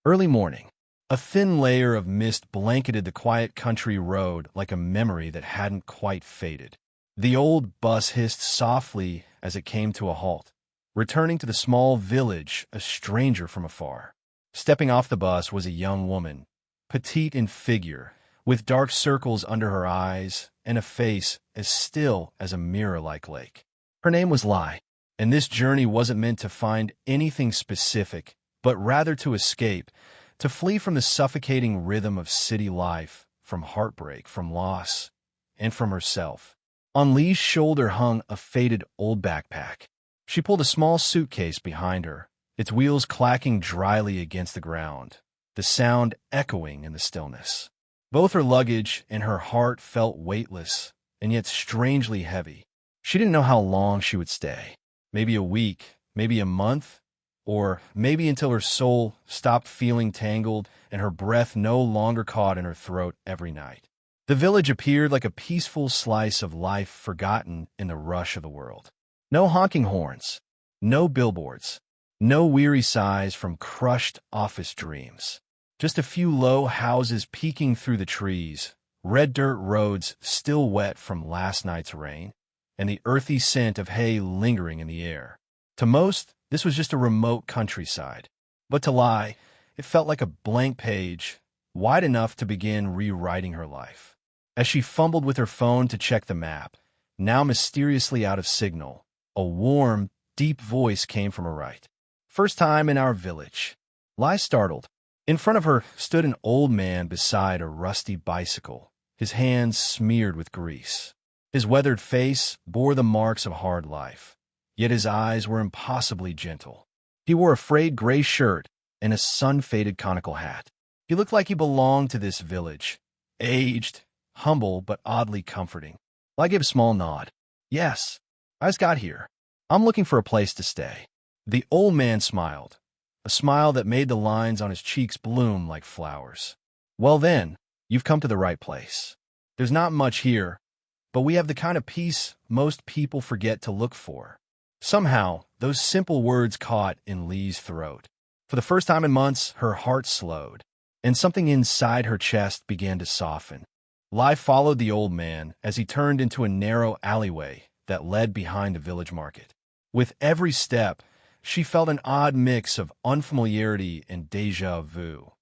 Early morning. A thin layer of mist blanketed the quiet country road like a memory that hadn't quite faded. The old bus hissed softly as it came to a halt, returning to the small village, a stranger from afar. Stepping off the bus was a young woman, petite in figure, with dark circles under her eyes and a face as still as a mirror-like lake. Her name was Lai, and this journey wasn't meant to find anything specific, but rather to escape, to flee from the suffocating rhythm of city life, from heartbreak, from loss, and from herself. On Lee's shoulder hung a faded old backpack. She pulled a small suitcase behind her, its wheels clacking dryly against the ground, the sound echoing in the stillness. Both her luggage and her heart felt weightless, and yet strangely heavy. She didn't know how long she would stay. Maybe a week, maybe a month, or maybe until her soul stopped feeling tangled and her breath no longer caught in her throat every night. The village appeared like a peaceful slice of life forgotten in the rush of the world. No honking horns, no billboards, no weary sighs from crushed office dreams. Just a few low houses peeking through the trees, red dirt roads still wet from last night's rain, and the earthy scent of hay lingering in the air. To most, this was just a remote countryside. But to Lai, it felt like a blank page, wide enough to begin rewriting her life. As she fumbled with her phone to check the map, now mysteriously out of signal, a warm, deep voice came from her right. "First time in our village." Lai startled. In front of her stood an old man beside a rusty bicycle, his hands smeared with grease. His weathered face bore the marks of hard life, yet his eyes were impossibly gentle. He wore a frayed gray shirt and a sun-faded conical hat. He looked like he belonged to this village, aged, humble, but oddly comforting. Lai gave a small nod. "Yes, I just got here. I'm looking for a place to stay." The old man smiled, a smile that made the lines on his cheeks bloom like flowers. "Well then, you've come to the right place. There's not much here, but we have the kind of peace most people forget to look for." Somehow, those simple words caught in Lee's throat. For the first time in months, her heart slowed, and something inside her chest began to soften. Lai followed the old man as he turned into a narrow alleyway that led behind the village market. With every step, she felt an odd mix of unfamiliarity and déjà vu,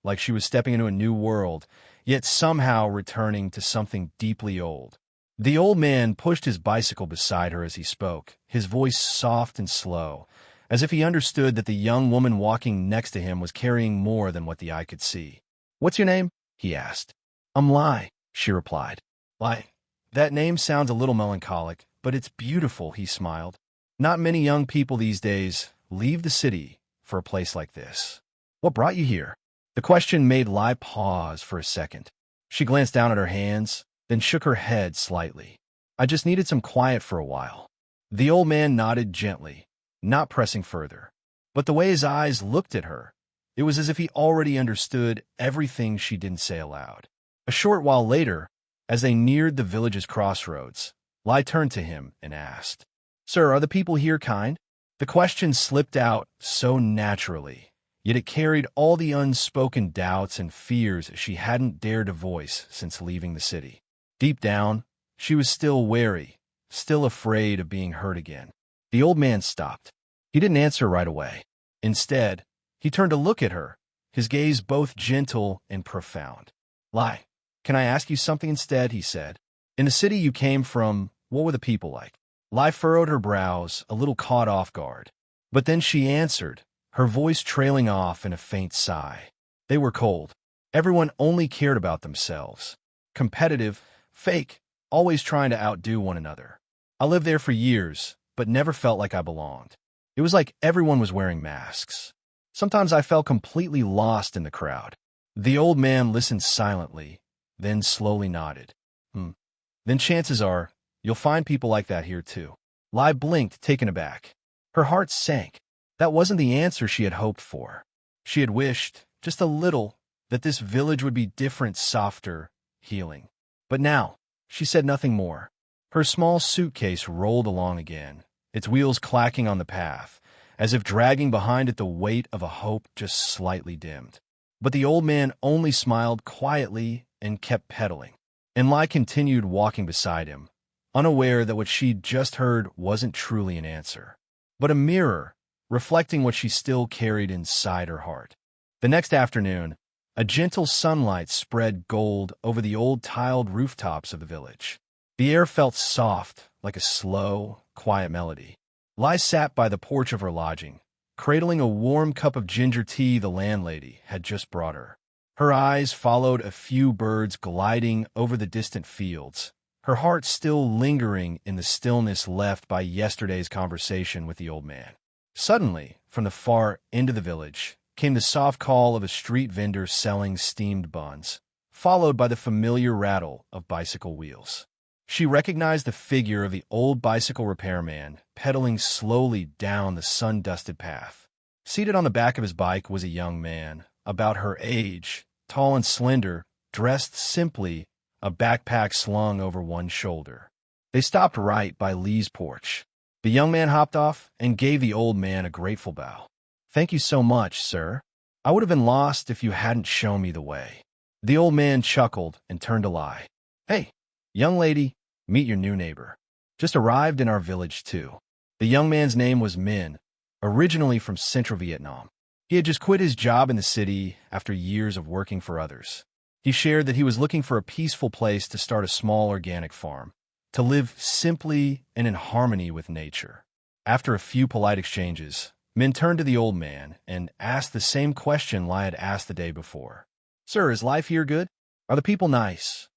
like she was stepping into a new world, yet somehow returning to something deeply old. The old man pushed his bicycle beside her as he spoke, his voice soft and slow, as if he understood that the young woman walking next to him was carrying more than what the eye could see. "What's your name?" he asked. "I'm Lai," she replied. "Lai, that name sounds a little melancholic, but it's beautiful," he smiled. "Not many young people these days leave the city for a place like this. What brought you here?" The question made Lai pause for a second. She glanced down at her hands, then shook her head slightly. "I just needed some quiet for a while." The old man nodded gently, not pressing further. But the way his eyes looked at her, it was as if he already understood everything she didn't say aloud. A short while later, as they neared the village's crossroads, Lai turned to him and asked, "Sir, are the people here kind?" The question slipped out so naturally, yet it carried all the unspoken doubts and fears she hadn't dared to voice since leaving the city. Deep down, she was still wary, still afraid of being hurt again. The old man stopped. He didn't answer right away. Instead, he turned to look at her, his gaze both gentle and profound. "Lai, can I ask you something instead?" he said. "In the city you came from, what were the people like?" Lai furrowed her brows, a little caught off guard. But then she answered, her voice trailing off in a faint sigh. "They were cold. Everyone only cared about themselves. Competitive, fake, always trying to outdo one another. I lived there for years, but never felt like I belonged. It was like everyone was wearing masks. Sometimes I felt completely lost in the crowd." The old man listened silently, then slowly nodded. Then chances are, you'll find people like that here too." Lai blinked, taken aback. Her heart sank. That wasn't the answer she had hoped for. She had wished, just a little, that this village would be different, softer, healing. But now, she said nothing more. Her small suitcase rolled along again, its wheels clacking on the path, as if dragging behind it the weight of a hope just slightly dimmed. But the old man only smiled quietly and kept pedaling. And Lai continued walking beside him, unaware that what she'd just heard wasn't truly an answer, but a mirror reflecting what she still carried inside her heart. The next afternoon, a gentle sunlight spread gold over the old tiled rooftops of the village. The air felt soft, like a slow, quiet melody. Lai sat by the porch of her lodging, cradling a warm cup of ginger tea the landlady had just brought her. Her eyes followed a few birds gliding over the distant fields, her heart still lingering in the stillness left by yesterday's conversation with the old man. Suddenly, from the far end of the village, came the soft call of a street vendor selling steamed buns, followed by the familiar rattle of bicycle wheels. She recognized the figure of the old bicycle repairman pedaling slowly down the sun-dusted path. Seated on the back of his bike was a young man, about her age, tall and slender, dressed simply, a backpack slung over one shoulder. They stopped right by Lee's porch. The young man hopped off and gave the old man a grateful bow. "Thank you so much, sir. I would have been lost if you hadn't shown me the way." The old man chuckled and turned to Lai. "Hey, young lady, meet your new neighbor. Just arrived in our village, too." The young man's name was Min, originally from central Vietnam. He had just quit his job in the city after years of working for others. He shared that he was looking for a peaceful place to start a small organic farm, to live simply and in harmony with nature. After a few polite exchanges, Min turned to the old man and asked the same question Lai had asked the day before. "Sir, is life here good? Are the people nice?"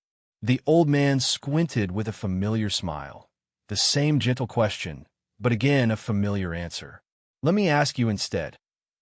The old man squinted with a familiar smile. The same gentle question, but again a familiar answer. "Let me ask you instead,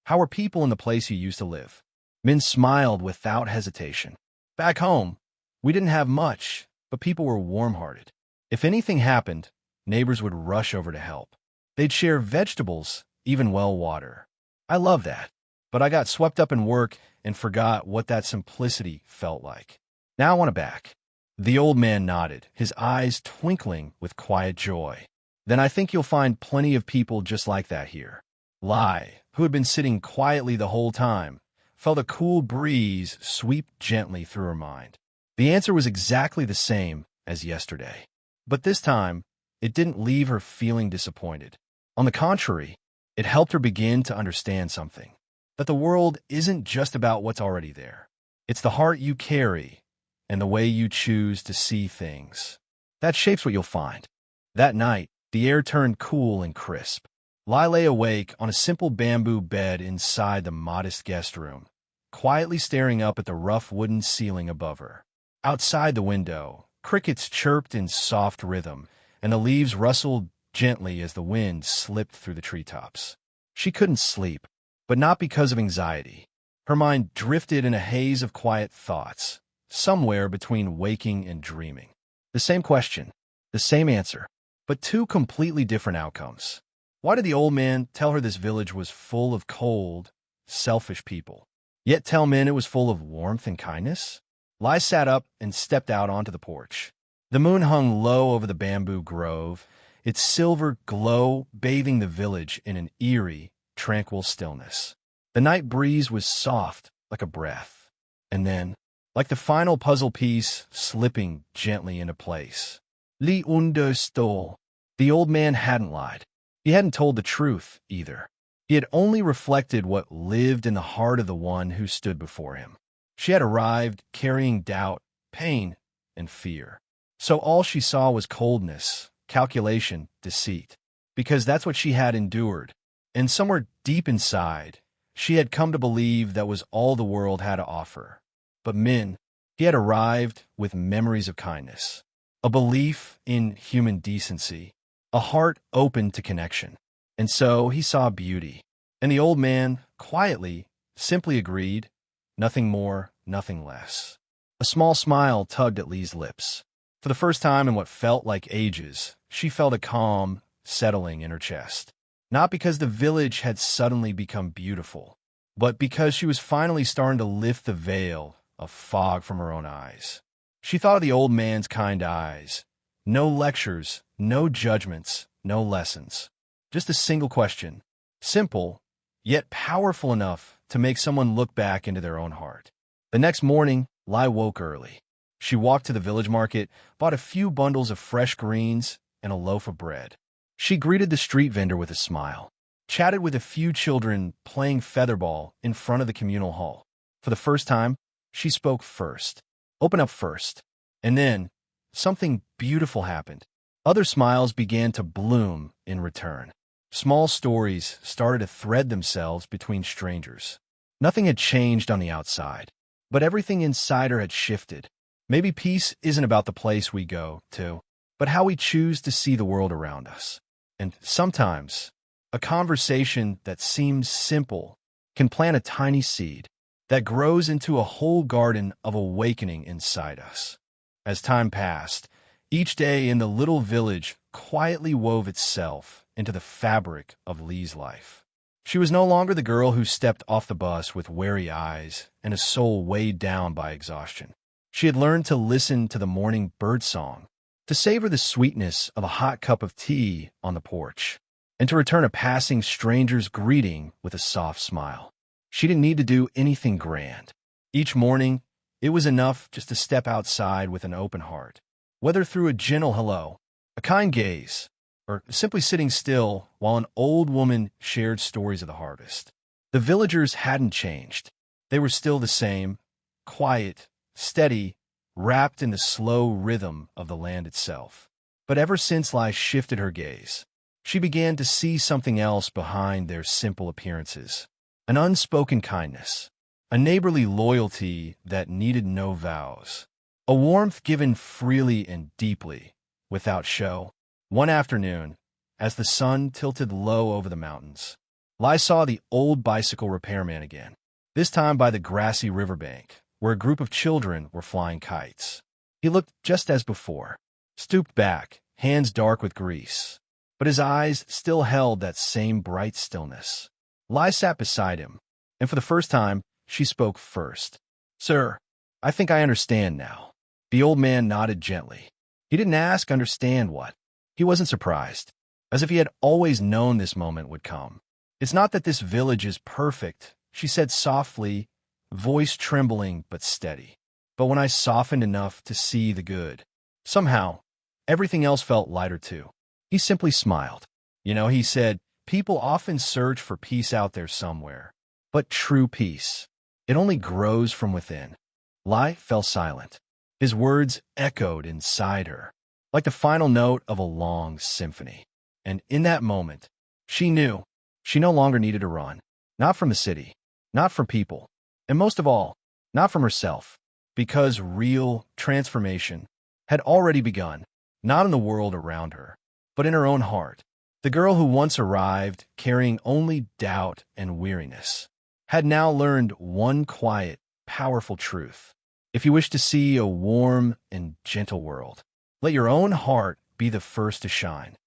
how are people in the place you used to live?" Min smiled without hesitation. "Back home, we didn't have much, but people were warm-hearted. If anything happened, neighbors would rush over to help. They'd share vegetables, even well water. I love that, but I got swept up in work and forgot what that simplicity felt like. Now I want it back." The old man nodded, his eyes twinkling with quiet joy. "Then I think you'll find plenty of people just like that here." Lai, who had been sitting quietly the whole time, felt a cool breeze sweep gently through her mind. The answer was exactly the same as yesterday. But this time, it didn't leave her feeling disappointed. On the contrary, it helped her begin to understand something. That the world isn't just about what's already there. It's the heart you carry and the way you choose to see things. That shapes what you'll find. That night, the air turned cool and crisp. Lai lay awake on a simple bamboo bed inside the modest guest room, quietly staring up at the rough wooden ceiling above her. Outside the window, crickets chirped in soft rhythm, and the leaves rustled gently as the wind slipped through the treetops. She couldn't sleep, but not because of anxiety. Her mind drifted in a haze of quiet thoughts, somewhere between waking and dreaming. The same question, the same answer, but two completely different outcomes. Why did the old man tell her this village was full of cold, selfish people, yet tell Min it was full of warmth and kindness? Lai sat up and stepped out onto the porch. The moon hung low over the bamboo grove, its silver glow bathing the village in an eerie, tranquil stillness. The night breeze was soft like a breath, and then, like the final puzzle piece slipping gently into place. Li understood. The old man hadn't lied. He hadn't told the truth, either. He had only reflected what lived in the heart of the one who stood before him. She had arrived carrying doubt, pain, and fear. So all she saw was coldness, calculation, deceit. Because that's what she had endured. And somewhere deep inside, she had come to believe that was all the world had to offer. But Min, he had arrived with memories of kindness, a belief in human decency, a heart open to connection. And so he saw beauty. And the old man, quietly, simply agreed, nothing more, nothing less. A small smile tugged at Lee's lips. For the first time in what felt like ages, she felt a calm settling in her chest. Not because the village had suddenly become beautiful, but because she was finally starting to lift the veil of fog from her own eyes. She thought of the old man's kind eyes. No lectures, no judgments, no lessons. Just a single question. Simple, yet powerful enough to make someone look back into their own heart. The next morning, Lai woke early. She walked to the village market, bought a few bundles of fresh greens and a loaf of bread. She greeted the street vendor with a smile, chatted with a few children playing featherball in front of the communal hall. For the first time, she spoke first, opened up first, and then something beautiful happened. Other smiles began to bloom in return. Small stories started to thread themselves between strangers. Nothing had changed on the outside, but everything inside her had shifted. Maybe peace isn't about the place we go to, but how we choose to see the world around us. And sometimes, a conversation that seems simple can plant a tiny seed that grows into a whole garden of awakening inside us. As time passed, each day in the little village quietly wove itself into the fabric of Lee's life. She was no longer the girl who stepped off the bus with wary eyes and a soul weighed down by exhaustion. She had learned to listen to the morning birdsong, to savor the sweetness of a hot cup of tea on the porch, and to return a passing stranger's greeting with a soft smile. She didn't need to do anything grand. Each morning, it was enough just to step outside with an open heart, whether through a gentle hello, a kind gaze, or simply sitting still while an old woman shared stories of the harvest. The villagers hadn't changed. They were still the same, quiet, steady, wrapped in the slow rhythm of the land itself. But ever since Lai shifted her gaze, she began to see something else behind their simple appearances. An unspoken kindness, a neighborly loyalty that needed no vows, a warmth given freely and deeply, without show. One afternoon, as the sun tilted low over the mountains, Lai saw the old bicycle repairman again, this time by the grassy riverbank, where a group of children were flying kites. He looked just as before, stooped back, hands dark with grease, but his eyes still held that same bright stillness. Lai sat beside him, and for the first time, she spoke first. "Sir, I think I understand now." The old man nodded gently. He didn't ask understand what. He wasn't surprised, as if he had always known this moment would come. "It's not that this village is perfect," she said softly, voice trembling but steady. "But when I softened enough to see the good, somehow, everything else felt lighter too." He simply smiled. He said, "People often search for peace out there somewhere, but true peace, it only grows from within." Lai fell silent. His words echoed inside her, like the final note of a long symphony. And in that moment, she knew she no longer needed to run, not from the city, not from people, and most of all, not from herself, because real transformation had already begun, not in the world around her, but in her own heart. The girl who once arrived carrying only doubt and weariness had now learned one quiet, powerful truth. If you wish to see a warm and gentle world, let your own heart be the first to shine.